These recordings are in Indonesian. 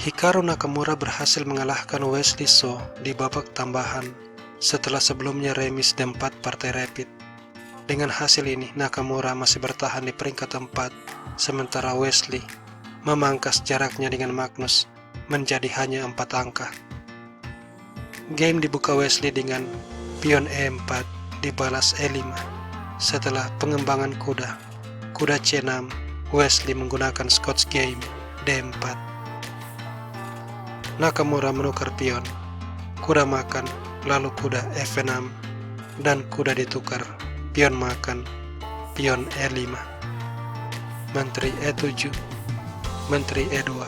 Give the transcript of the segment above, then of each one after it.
Hikaru Nakamura berhasil mengalahkan Wesley So di babak tambahan setelah sebelumnya remis di 4 partai rapid. Dengan hasil ini, Nakamura masih bertahan di peringkat 4, sementara Wesley memangkas jaraknya dengan Magnus menjadi hanya 4 angka. Game dibuka Wesley dengan pion E4 dibalas E5. Setelah pengembangan kuda C6, Wesley menggunakan Scots game D4. Nakamura menukar pion, kuda makan, lalu kuda F6, dan kuda ditukar, pion makan, pion E5, menteri E7, menteri E2,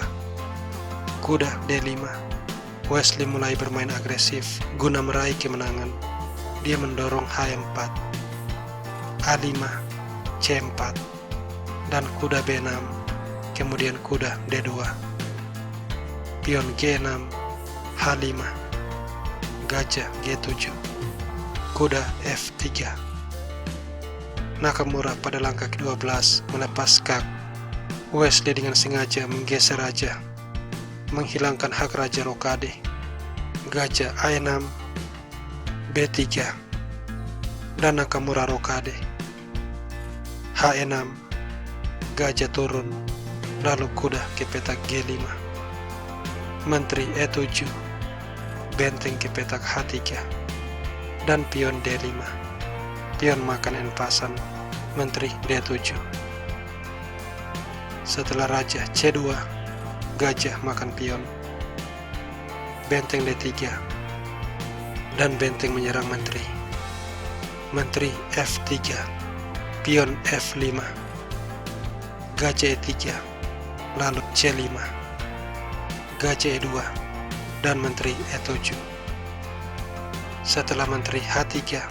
kuda D5. Wesley mulai bermain agresif guna meraih kemenangan. Dia mendorong H4, A5, C4, dan kuda B6, kemudian kuda D2. Pion G6, H5, gajah G7, kuda F3. Nakamura pada langkah ke-12 melepas skak. Wesley dengan sengaja menggeser raja, menghilangkan hak raja rokade. Gajah A6, B3, dan Nakamura rokade. H6, gajah turun, lalu kuda ke petak G5. Menteri E7, benteng ke petak H3, dan pion D5. Pion makan enpasan, menteri D7. Setelah raja C2, gajah makan pion, benteng D3, dan benteng menyerang menteri. Menteri F3, pion F5, gajah E3, lalu C5, gajah E2, dan menteri E7. Setelah menteri H3,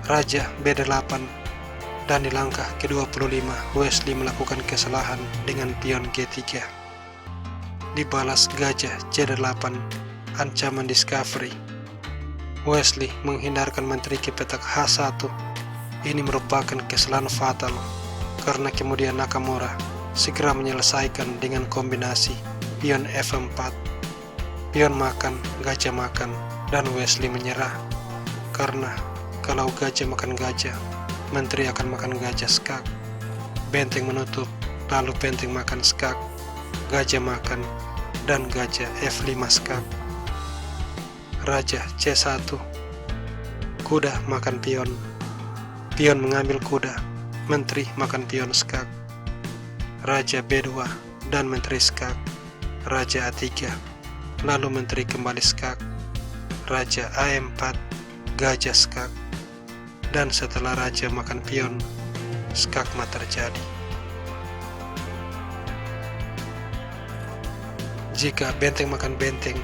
raja B8, dan di langkah ke-25 Wesley melakukan kesalahan dengan pion G3. Dibalas gajah C8, ancaman discovery. Wesley menghindarkan menteri ke petak H1. Ini merupakan kesalahan fatal, karena kemudian Nakamura segera menyelesaikan dengan kombinasi pion F4, pion makan, gajah makan, dan Wesley menyerah. Karena kalau gajah makan gajah, menteri akan makan gajah skak. Benteng menutup, lalu benteng makan skak, gajah makan, dan gajah F5 skak. Raja C1, kuda makan pion, pion mengambil kuda, menteri makan pion skak. Raja B2 dan menteri skak. Raja A3, lalu menteri kembali skak. Raja A4, gajah skak. Dan setelah raja makan pion, skakmat terjadi. Jika benteng makan benteng,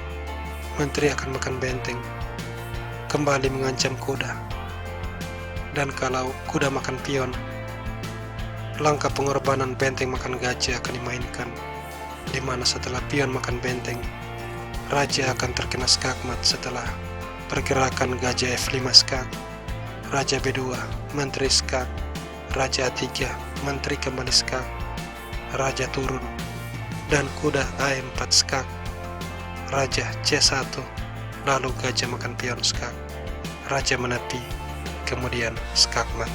menteri akan makan benteng, kembali mengancam kuda. Dan kalau kuda makan pion, langkah pengorbanan benteng makan gajah akan dimainkan, di mana setelah pion makan benteng, raja akan terkena skakmat setelah pergerakan gajah F5 skak. Raja B2, menteri skak. Raja A3, menteri kembali skak. Raja turun, dan kuda A4 skak. Raja C1, lalu gajah makan pion skak. Raja menepi, kemudian skakmat.